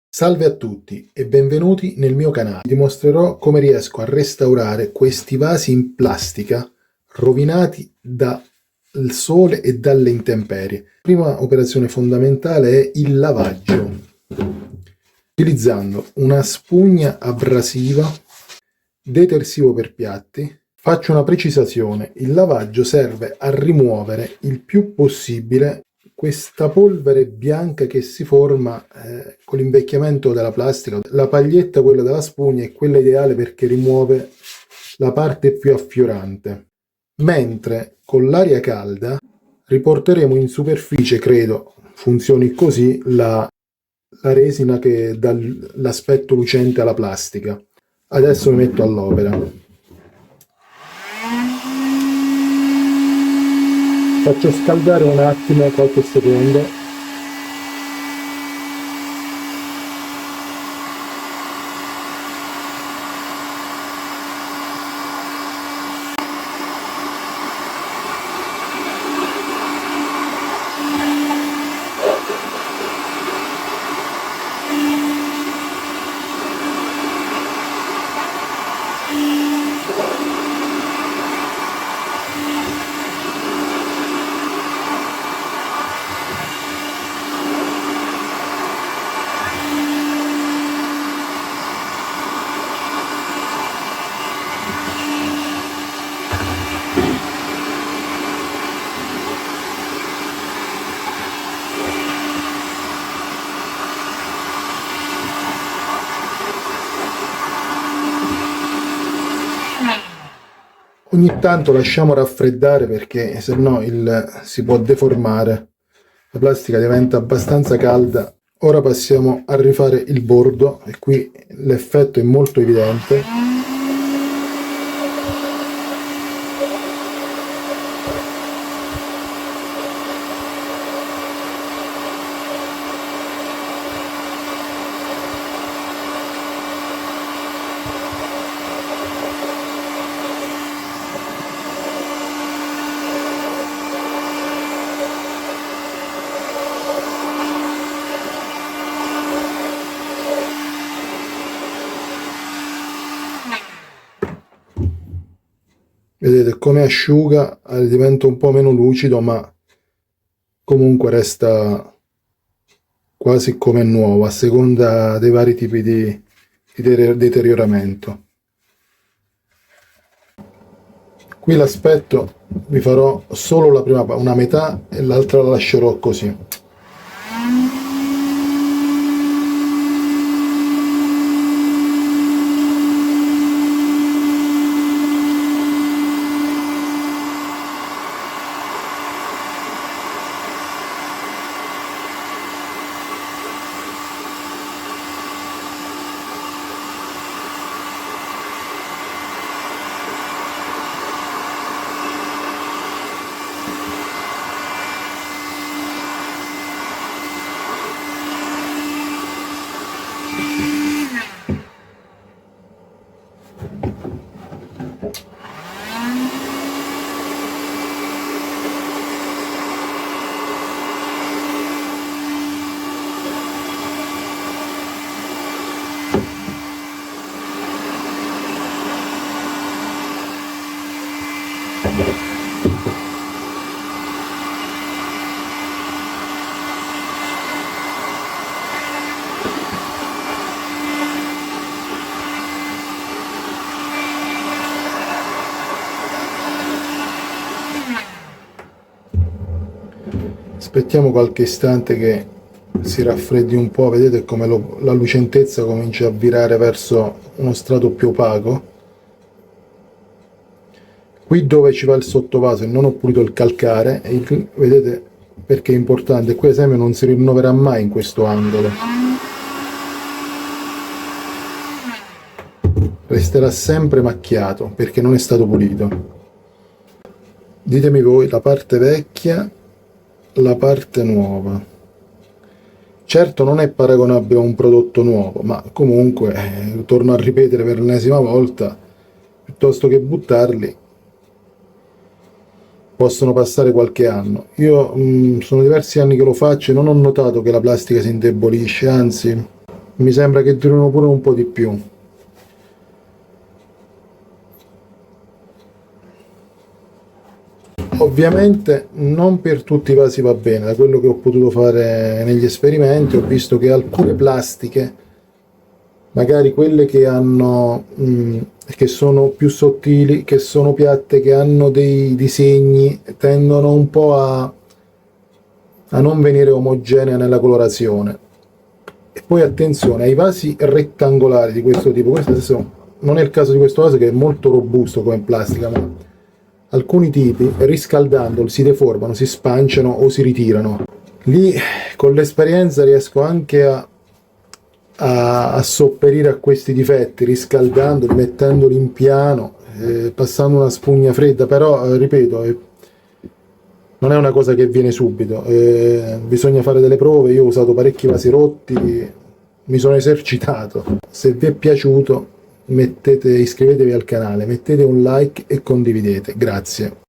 Salve a tutti e benvenuti nel mio canale. Vi dimostrerò come riesco a restaurare questi vasi in plastica rovinati dal sole e dalle intemperie. La prima operazione fondamentale è il lavaggio. Utilizzando una spugna abrasiva, detersivo per piatti, faccio una precisazione. Il lavaggio serve a rimuovere il più possibile questa polvere bianca che si forma con l'invecchiamento della plastica. La paglietta, quella della spugna, è quella ideale perché rimuove la parte più affiorante, mentre con l'aria calda riporteremo in superficie, credo funzioni così, la resina che dà l'aspetto lucente alla plastica. Adesso mi metto all'opera. Faccio scaldare un attimo, qualche secondo. Ogni tanto lasciamo raffreddare perché se no si può deformare. La plastica diventa abbastanza calda. Ora passiamo a rifare il bordo e qui l'effetto è molto evidente. Vedete come asciuga, diventa un po' meno lucido, ma comunque resta quasi come nuovo a seconda dei vari tipi di deterioramento. Qui l'aspetto vi farò solo la prima, una metà, e l'altra la lascerò così. Aspettiamo qualche istante che si raffreddi un po', vedete come la lucentezza comincia a virare verso uno strato più opaco. Qui dove ci va il sottovaso e non ho pulito il calcare, vedete perché è importante, qui ad esempio non si rinnoverà mai in questo angolo, resterà sempre macchiato perché non è stato pulito. Ditemi voi la parte vecchia, la parte nuova. Certo non è paragonabile a un prodotto nuovo, ma comunque torno a ripetere per l'ennesima volta, piuttosto che buttarli possono passare qualche anno. Io sono diversi anni che lo faccio e non ho notato che la plastica si indebolisce, anzi mi sembra che durino pure un po' di più. Ovviamente non per tutti i vasi va bene, da quello che ho potuto fare negli esperimenti ho visto che alcune plastiche, magari quelle che hanno che sono più sottili, che sono piatte, che hanno dei disegni, tendono un po' a non venire omogenea nella colorazione. E poi attenzione ai vasi rettangolari di questo tipo, questo adesso non è il caso di questo vaso che è molto robusto come plastica, ma alcuni tipi riscaldandoli si deformano, si spanciano o si ritirano. Lì con l'esperienza riesco anche a sopperire a questi difetti riscaldandoli, mettendoli in piano, passando una spugna fredda, però ripeto, non è una cosa che viene subito, bisogna fare delle prove. Io ho usato parecchi vasi rotti, mi sono esercitato. Se vi è piaciuto iscrivetevi al canale, mettete un like e condividete, grazie.